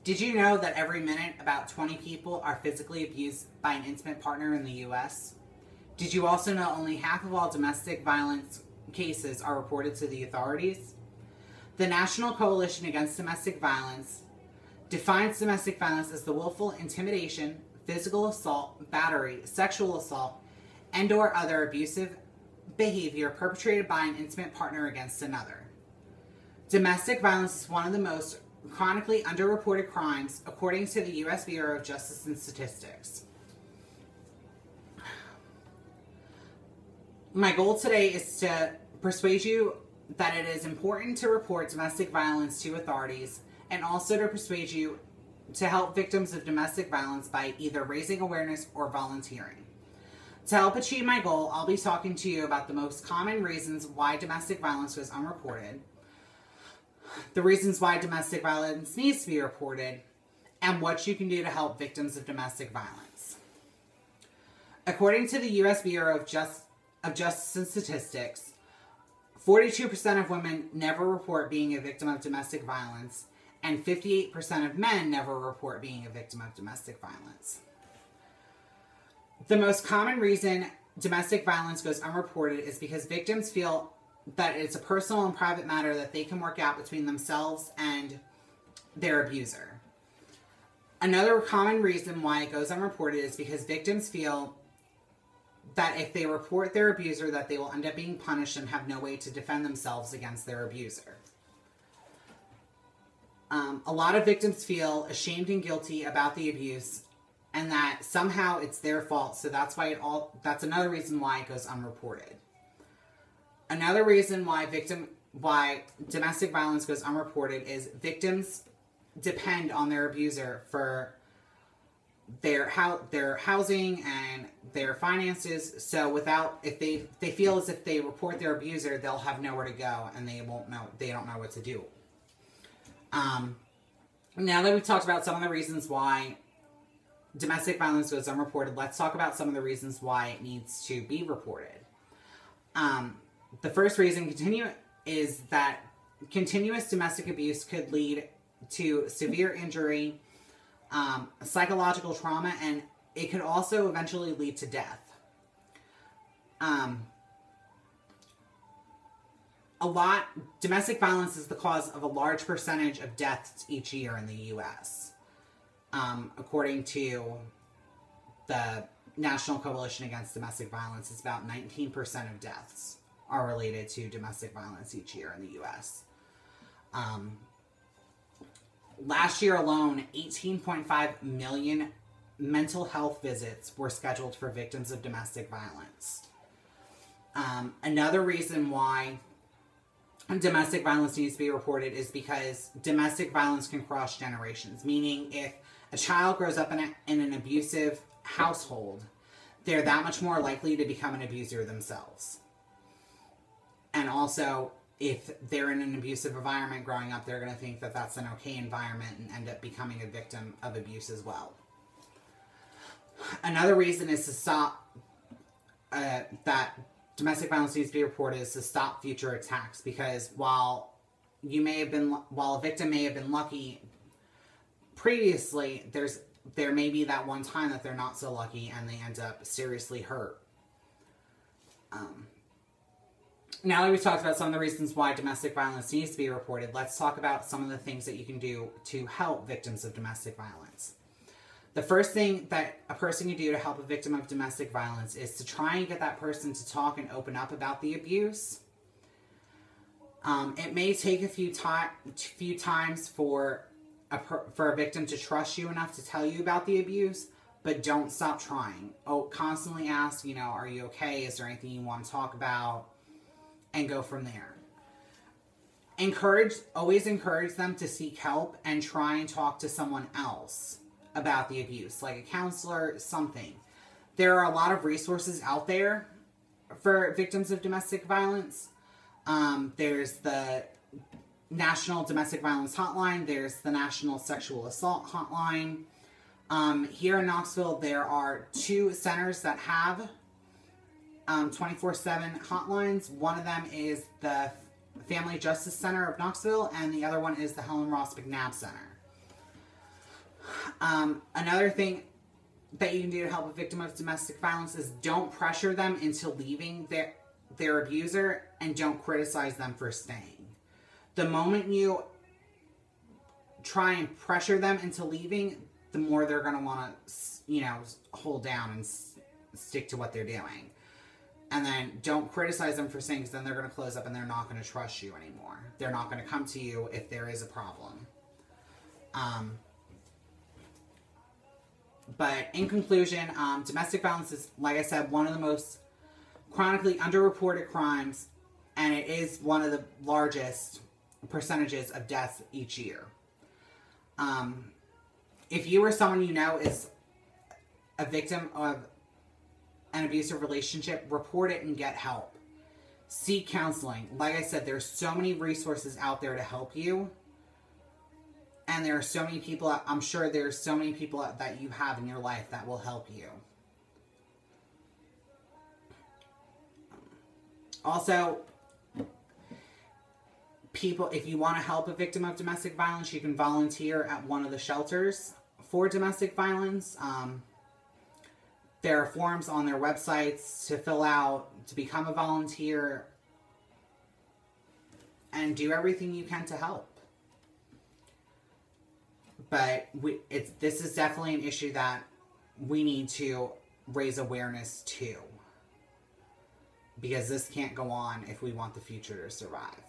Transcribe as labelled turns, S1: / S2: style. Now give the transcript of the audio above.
S1: Did you know that every minute about 20 people are physically abused by an intimate partner in the U.S.? Did you also know only half of all domestic violence cases are reported to the authorities? The National Coalition Against Domestic Violence defines domestic violence as the willful intimidation, physical assault, battery, sexual assault, and/or other abusive behavior perpetrated by an intimate partner against another. Domestic violence is one of the most chronically underreported crimes, according to the U.S. Bureau of Justice and Statistics. My goal today is to persuade you that it is important to report domestic violence to authorities, and also to persuade you to help victims of domestic violence by either raising awareness or volunteering. To help achieve my goal, I'll be talking to you about the most common reasons why domestic violence goes unreported, the reasons why domestic violence needs to be reported, and what you can do to help victims of domestic violence. According to the U.S. Bureau of Justice and Statistics, 42% of women never report being a victim of domestic violence, and 58% of men never report being a victim of domestic violence. The most common reason domestic violence goes unreported is because victims feel that it's a personal and private matter that they can work out between themselves and their abuser. Another common reason why it goes unreported is because victims feel that if they report their abuser, that they will end up being punished and have no way to defend themselves against their abuser. A lot of victims feel ashamed and guilty about the abuse, and that somehow it's their fault. So that's another reason why it goes unreported. Another reason why domestic violence goes unreported is victims depend on their abuser for their housing and their finances. So if they feel as if they report their abuser, they'll have nowhere to go, and they don't know what to do. Now that we've talked about some of the reasons why domestic violence goes unreported, let's talk about some of the reasons why it needs to be reported. The first reason is that continuous domestic abuse could lead to severe injury, psychological trauma, and it could also eventually lead to death. Domestic violence is the cause of a large percentage of deaths each year in the U.S. According to the National Coalition Against Domestic Violence, it's about 19% of deaths are related to domestic violence each year in the U.S. Last year alone, 18.5 million mental health visits were scheduled for victims of domestic violence. Another reason why domestic violence needs to be reported is because domestic violence can cross generations, meaning if a child grows up in an abusive household, they're that much more likely to become an abuser themselves. And also, if they're in an abusive environment growing up, they're going to think that that's an okay environment and end up becoming a victim of abuse as well. Another reason is to stop that domestic violence needs to be reported is to stop future attacks, because while a victim may have been lucky previously, there may be that one time that they're not so lucky and they end up seriously hurt. Now that we've talked about some of the reasons why domestic violence needs to be reported, let's talk about some of the things that you can do to help victims of domestic violence. The first thing that a person can do to help a victim of domestic violence is to try and get that person to talk and open up about the abuse. It may take a few times for a victim to trust you enough to tell you about the abuse, but don't stop trying. Constantly ask, are you okay? Is there anything you want to talk about? And go from there. Always encourage them to seek help and try and talk to someone else about the abuse, like a counselor, something. There are a lot of resources out there for victims of domestic violence. There's the National Domestic Violence Hotline. There's the National Sexual Assault Hotline. Here in Knoxville, there are 2 centers that have 24/7 hotlines. One of them is the Family Justice Center of Knoxville, and the other one is the Helen Ross McNabb Center. Another thing that you can do to help a victim of domestic violence is don't pressure them into leaving their abuser, and don't criticize them for staying. The moment you try and pressure them into leaving, the more they're going to want to, hold down and stick to what they're doing. And then don't criticize them for staying, because then they're going to close up and they're not going to trust you anymore. They're not going to come to you if there is a problem. But in conclusion, domestic violence is, like I said, one of the most chronically underreported crimes, and it is one of the largest percentages of deaths each year. If you or someone you know is a victim of an abusive relationship, report it and get help. Seek counseling. Like I said, there's so many resources out there to help you. And there are so many people, I'm sure there's so many people that you have in your life that will help you. Also, people, if you want to help a victim of domestic violence, you can volunteer at one of the shelters for domestic violence. There are forms on their websites to fill out to become a volunteer, and do everything you can to help. But this is definitely an issue that we need to raise awareness to, because this can't go on if we want the future to survive.